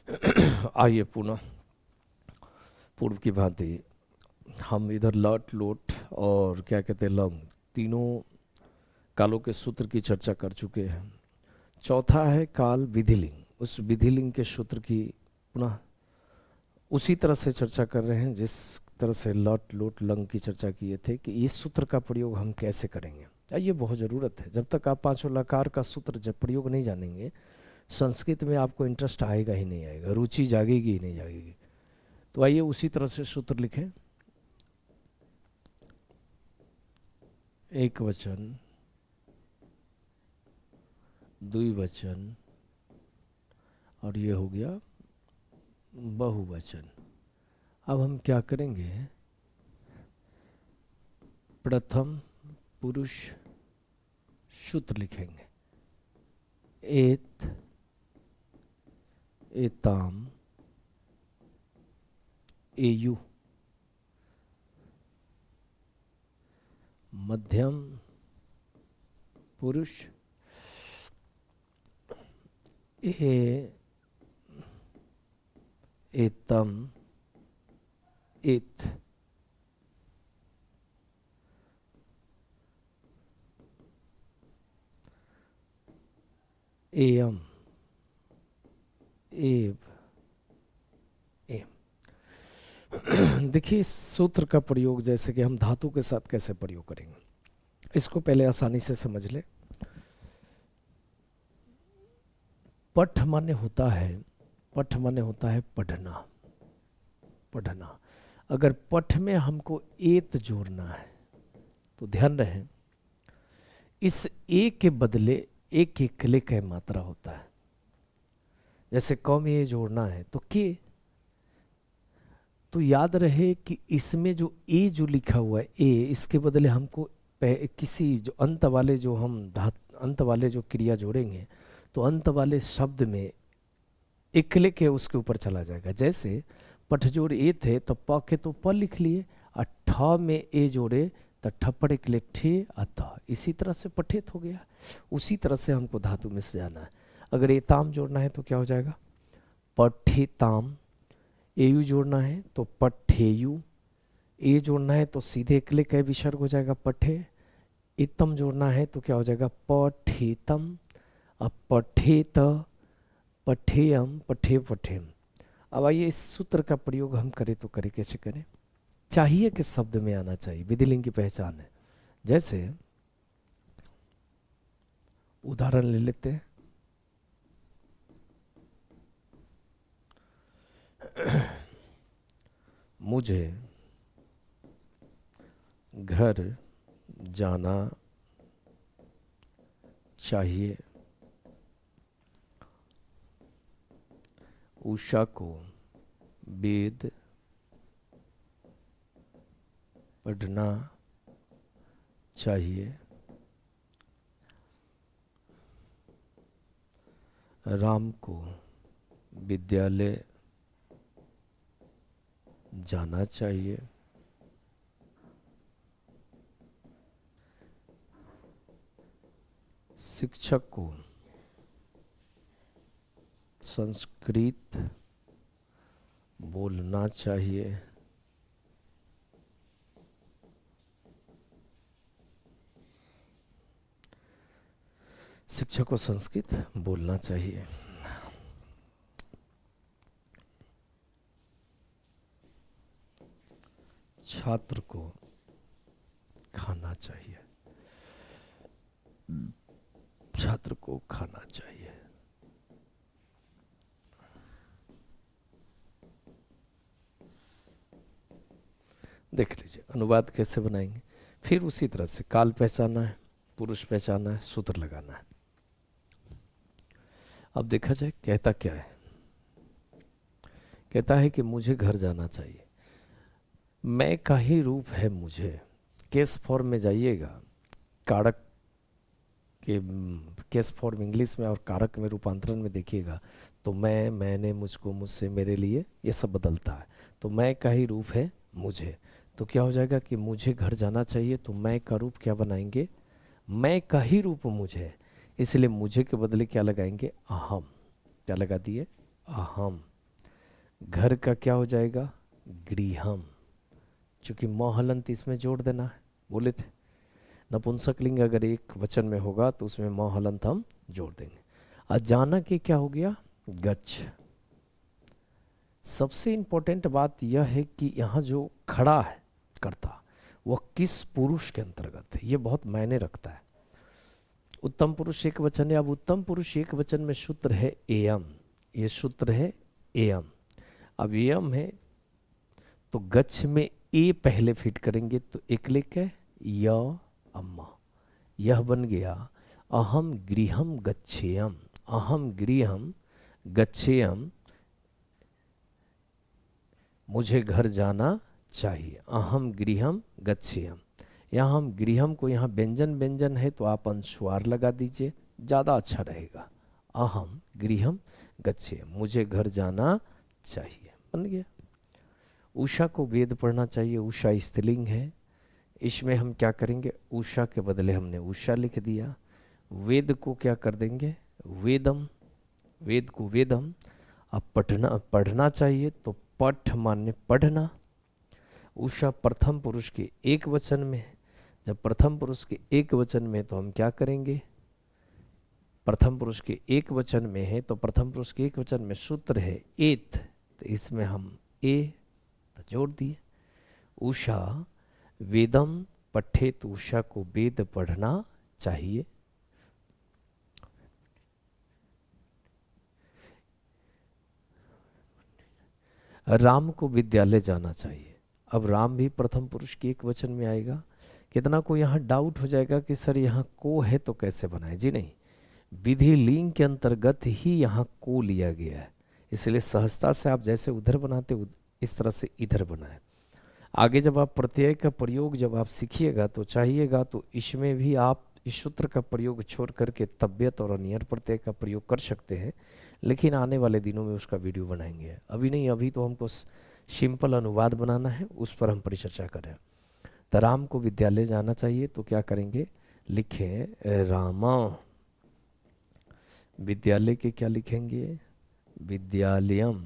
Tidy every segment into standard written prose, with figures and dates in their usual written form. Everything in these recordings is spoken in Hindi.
आइए पुनः पूर्व की भांति हम इधर लट लोट और क्या कहते हैं लंग, तीनों कालों के सूत्र की चर्चा कर चुके हैं। चौथा है काल विधिलिंग। उस विधिलिंग के सूत्र की पुनः उसी तरह से चर्चा कर रहे हैं जिस तरह से लट लोट लंग की चर्चा किए थे कि इस सूत्र का प्रयोग हम कैसे करेंगे। ये बहुत ज़रूरत है। जब तक आप पांचों लकार का सूत्र जब प्रयोग नहीं जानेंगे, संस्कृत में आपको इंटरेस्ट आएगा ही नहीं, आएगा, रुचि जागेगी ही नहीं जागेगी। तो आइए उसी तरह से सूत्र लिखें। एक वचन, द्विवचन और ये हो गया बहुवचन। अब हम क्या करेंगे, प्रथम पुरुष सूत्र लिखेंगे। एत, एताम, एयु। मध्यम पुरुष ए, एतम, एत। एयम, एव, एम। देखिए इस सूत्र का प्रयोग जैसे कि हम धातु के साथ कैसे प्रयोग करेंगे, इसको पहले आसानी से समझ ले। पठ माने होता है, पठ माने होता है पढ़ना, पढ़ना। अगर पठ में हमको एत जोड़ना है तो ध्यान रहे इस ए के बदले एक के क्ले का मात्रा होता है। जैसे क में ए जोड़ना है तो के, तो याद रहे कि इसमें जो ए जो लिखा हुआ है ए, इसके बदले हमको किसी जो अंत वाले जो हम अंत वाले जो क्रिया जोड़ेंगे तो अंत वाले शब्द में इकले के उसके ऊपर चला जाएगा। जैसे पठ जोड़ ए थे तो प के तो प लिख लिए, और ठ में ए जोड़े तो ठप्पड़ के लिए ठे अतः, इसी तरह से पठित हो गया। उसी तरह से हमको धातु में से जाना है। अगर एताम जोड़ना है तो क्या हो जाएगा, पठिताम। एयु जोड़ना है तो पठेयु। ए जोड़ना है तो सीधे इकले का विसर्ग हो जाएगा पठे। इतम जोड़ना है तो क्या हो जाएगा पठितम। अब पठेत, पठेयम, पठे पठेम। अब आइए इस सूत्र का प्रयोग हम करें तो करें कैसे करें। चाहिए कि शब्द में आना चाहिए, विधिलिंग की पहचान है। जैसे उदाहरण ले लेते हैं। मुझे घर जाना चाहिए। उषा को वेद पढ़ना चाहिए। राम को विद्यालय जाना चाहिए। शिक्षक को संस्कृत बोलना चाहिए। शिक्षक को संस्कृत बोलना चाहिए। छात्र को खाना चाहिए। छात्र को खाना चाहिए। देख लीजिए अनुवाद कैसे बनाएंगे। फिर उसी तरह से काल पहचाना है, पुरुष पहचाना है, सूत्र लगाना है। अब देखा जाए कहता क्या है। कहता है कि मुझे घर जाना चाहिए। मैं का ही रूप है मुझे। केस फॉर्म में जाइएगा, कारक के केस फॉर्म इंग्लिश में और कारक में रूपांतरण में देखिएगा तो मैं, मैंने, मुझको, मुझसे, मेरे लिए, ये सब बदलता है। तो मैं का ही रूप है मुझे, तो क्या हो जाएगा कि मुझे घर जाना चाहिए, तो मैं का रूप क्या बनाएंगे, मैं का ही रूप मुझे, इसलिए मुझे के बदले क्या लगाएंगे, अहम। क्या लगा दिए, अहम। घर का क्या हो जाएगा, गृहम, क्योंकि मोहलंत इसमें जोड़ देना है, बोले थे। नपुंसकलिंग अगर एक वचन में होगा तो उसमें मोहलंत हम जोड़ देंगे। अचानक ये क्या हो गया, गच्छ। सबसे इंपॉर्टेंट बात यह है कि यहाँ जो खड़ा है कर्ता, वह किस पुरुष के अंतर्गत है, ये बहुत मायने रखता है। उत्तम पुरुष एक वचन है। अब उत्तम पुरुष एक वचन में सूत्र है एयम, ये सूत्र है एयम। अब एयम है तो गच्छ में ए पहले फिट करेंगे तो एक लिख है य अम्मा, यह बन गया अहम गृहम गच्छेयम, अहम गृहम गच्छेयम, मुझे घर जाना चाहिए, अहम गृहम गच्छेयम। यहाँ हम गृहम को, यहाँ व्यंजन व्यंजन है तो आप अनुस्वार लगा दीजिए, ज़्यादा अच्छा रहेगा। अहम गृहम गच्छेयम, मुझे घर जाना चाहिए, बन गया। उषा को वेद पढ़ना चाहिए, उषा स्त्रीलिंग है, इसमें हम क्या करेंगे, उषा के बदले हमने उषा लिख दिया। वेद को क्या कर देंगे, वेदम, वेद को वेदम। अब पढ़ना चाहिए तो पठ माने पढ़ना। उषा प्रथम पुरुष के एक वचन में है, जब प्रथम पुरुष के एक वचन में तो हम क्या करेंगे, प्रथम पुरुष के एक वचन में है तो प्रथम पुरुष के एक वचन में सूत्र है एत, तो इसमें हम ए तो जोड़ दिए। उषा वेदम पठेत, उषा को वेद पढ़ना चाहिए। राम को विद्यालय जाना चाहिए। अब राम भी प्रथम पुरुष के एक वचन में आएगा। कितना को यहाँ डाउट हो जाएगा कि सर यहाँ को है तो कैसे बनाए, जी नहीं, विधि लिंग के अंतर्गत ही यहाँ को लिया गया है, इसलिए सहजता से आप जैसे उधर बनाते इस तरह से इधर बनाए। आगे जब आप प्रत्यय का प्रयोग जब आप सीखिएगा तो चाहिएगा तो इसमें भी आप इस सूत्र का प्रयोग छोड़ करके तव्यत और अनियर प्रत्यय का प्रयोग कर सकते हैं, लेकिन आने वाले दिनों में उसका वीडियो बनाएंगे, अभी नहीं। अभी तो हमको सिंपल अनुवाद बनाना है, उस पर हम परिचर्चा करें। तो राम को विद्यालय जाना चाहिए तो क्या करेंगे, लिखें रामा, विद्यालय के क्या लिखेंगे, विद्यालयम।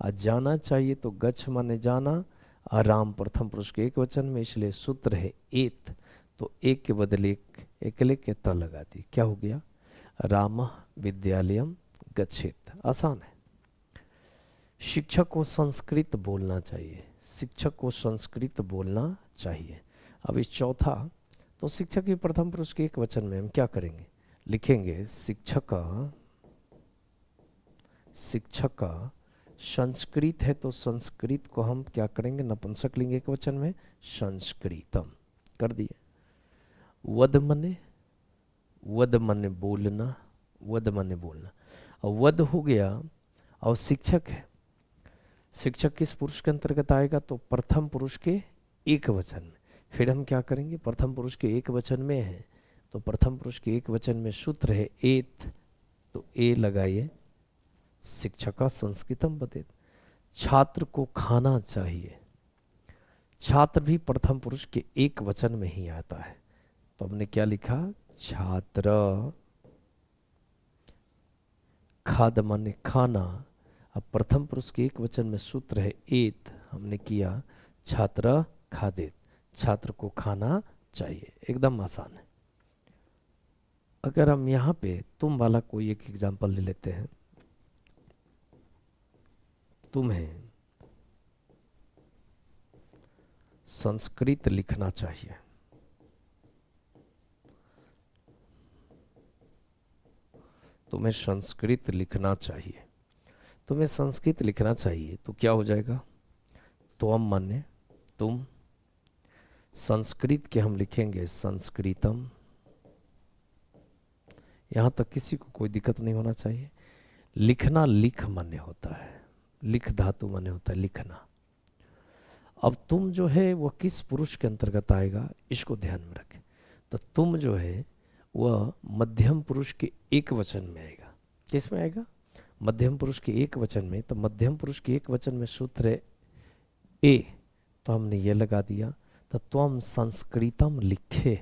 आज जाना चाहिए तो गच्छ माने जाना, आराम प्रथम पुरुष के एक वचन में, इसलिए सूत्र है एत, तो एक के बदले एक लिख के त लगा दी, क्या हो गया, राम विद्यालयम गच्छेत। आसान है। शिक्षक को संस्कृत बोलना चाहिए, शिक्षक को संस्कृत बोलना चाहिए। अब इस चौथा, तो शिक्षक के प्रथम पुरुष के एक वचन में हम क्या करेंगे, लिखेंगे शिक्षक, शिक्षक संस्कृत है तो संस्कृत को हम क्या करेंगे, नपुंसक लिंग एक वचन में संस्कृतम कर दिए। वद मने बोलना, वद मने बोलना, और वद हो गया। और शिक्षक है, शिक्षक किस पुरुष के अंतर्गत आएगा, तो प्रथम पुरुष के एक वचन में। फिर हम क्या करेंगे, प्रथम पुरुष के एक वचन में है तो प्रथम पुरुष के एक वचन में सूत्र है एत, तो ए लगाइए, शिक्षका संस्कृतम बतेत। छात्र को खाना चाहिए, छात्र भी प्रथम पुरुष के एक वचन में ही आता है, तो हमने क्या लिखा, छात्र, खाद माने खाना। अब प्रथम पुरुष के एक वचन में सूत्र है एत, हमने किया छात्र खादेत, छात्र को खाना चाहिए। एकदम आसान है। अगर हम यहाँ पे तुम वाला कोई एक एग्जाम्पल ले लेते हैं, तुम्हें संस्कृत लिखना चाहिए, तुम्हें संस्कृत लिखना चाहिए, तुम्हें संस्कृत लिखना चाहिए तो क्या हो जाएगा, त्वम माने तुम, संस्कृत के हम लिखेंगे संस्कृतम। यहाँ तक किसी को कोई दिक्कत नहीं होना चाहिए। लिखना लिख माने होता है, लिख धातु माने होता है लिखना। अब तुम जो है वह किस पुरुष के अंतर्गत आएगा, इसको ध्यान में रखें। तो तुम जो है वह मध्यम पुरुष के एक वचन में आएगा। किस में आएगा, मध्यम पुरुष के एक वचन में। तो मध्यम पुरुष के एक वचन में सूत्र है ए, तो हमने ये लगा दिया। तो त्वम संस्कृतम लिखे,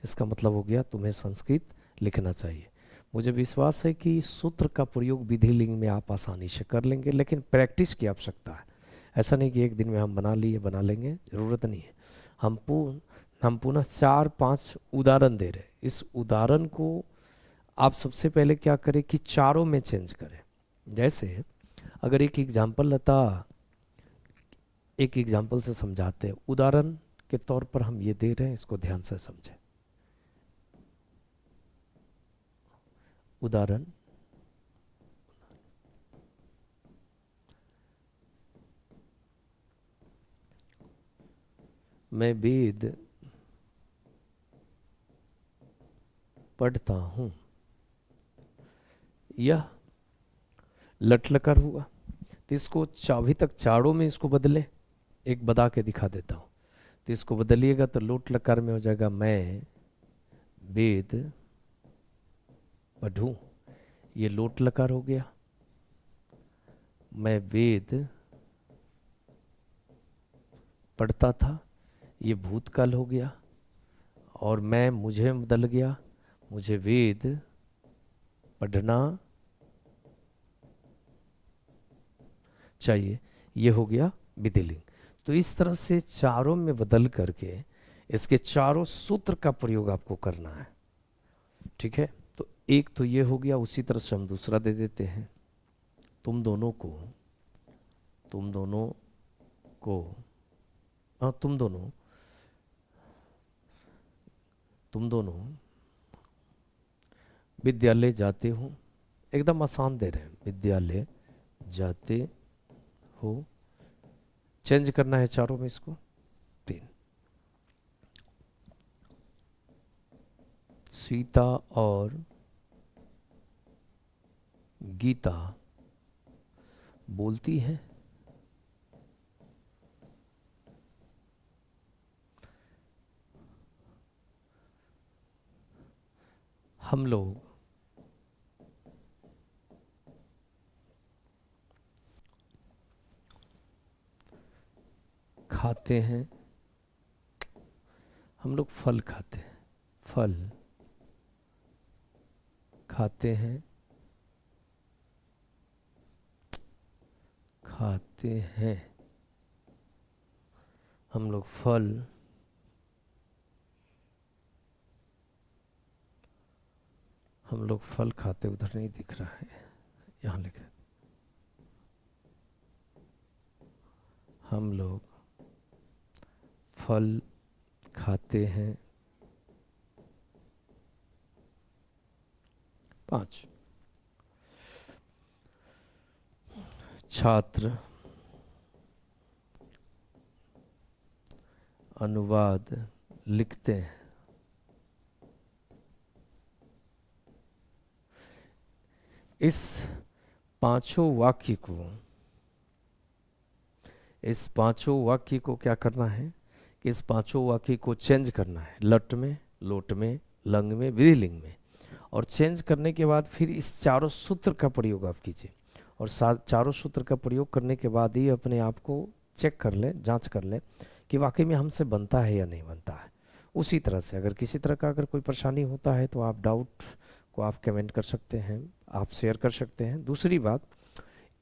इसका मतलब हो गया तुम्हें संस्कृत लिखना चाहिए। मुझे विश्वास है कि सूत्र का प्रयोग विधि लिंग में आप आसानी से कर लेंगे, लेकिन प्रैक्टिस की आवश्यकता है। ऐसा नहीं कि एक दिन में हम बना लेंगे, ज़रूरत नहीं है। हम पुनः 4-5 उदाहरण दे रहे हैं। इस उदाहरण को आप सबसे पहले क्या करें कि चारों में चेंज करें। जैसे अगर एक एग्जाम्पल से समझाते हैं, उदाहरण के तौर पर हम ये दे रहे हैं, इसको ध्यान से समझें। उदाहरण, मैं वेद पढ़ता हूं। यह लट लकार हुआ, तो इसको चाभी तक चारों में इसको बदले, एक बता के दिखा देता हूं। तो इसको बदलिएगा तो लोट लकार में हो जाएगा मैं वेद पढ़ूं, ये लोट लकार हो गया। मैं वेद पढ़ता था, ये भूतकाल हो गया। और मैं मुझे बदल गया, मुझे वेद पढ़ना चाहिए, ये हो गया विधिलिंग। तो इस तरह से चारों में बदल करके इसके चारों सूत्र का प्रयोग आपको करना है, ठीक है। तो एक तो ये हो गया, उसी तरह से हम दूसरा दे देते हैं। तुम दोनों विद्यालय जाते हो। एकदम आसान दे रहे हैं, विद्यालय जाते हो। चेंज करना है चारों में इसको। 3, सीता और गीता बोलती है। हम लोग खाते हैं, हम लोग फल खाते हैं, फल खाते हैं, खाते हैं। हम लोग फल खाते, उधर नहीं दिख रहा है, यहाँ लिख दे। हम लोग फल खाते हैं। 5, छात्र अनुवाद लिखते हैं। इस पांचों वाक्य को क्या करना है कि इस पांचों वाक्य को चेंज करना है, लट में, लोट में, लंग में, विधिलिंग में। और चेंज करने के बाद फिर इस चारों सूत्र का प्रयोग आप कीजिए। और चारों सूत्र का प्रयोग करने के बाद ही अपने आप को चेक कर लें, जांच कर लें कि वाकई में हमसे बनता है या नहीं बनता है। उसी तरह से अगर किसी तरह का अगर कोई परेशानी होता है तो आप डाउट को आप कमेंट कर सकते हैं, आप शेयर कर सकते हैं। दूसरी बात,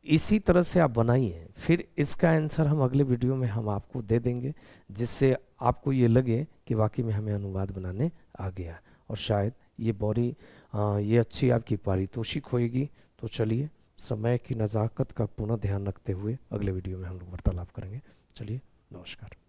इसी तरह से आप बनाइए, फिर इसका आंसर हम अगले वीडियो में हम आपको दे देंगे, जिससे आपको ये लगे कि वाकई में हमें अनुवाद बनाने आ गया। और शायद ये अच्छी आपकी पारितोषिक होएगी। तो चलिए, समय की नज़ाकत का पुनः ध्यान रखते हुए अगले वीडियो में हम लोग वार्तालाप करेंगे। चलिए, नमस्कार।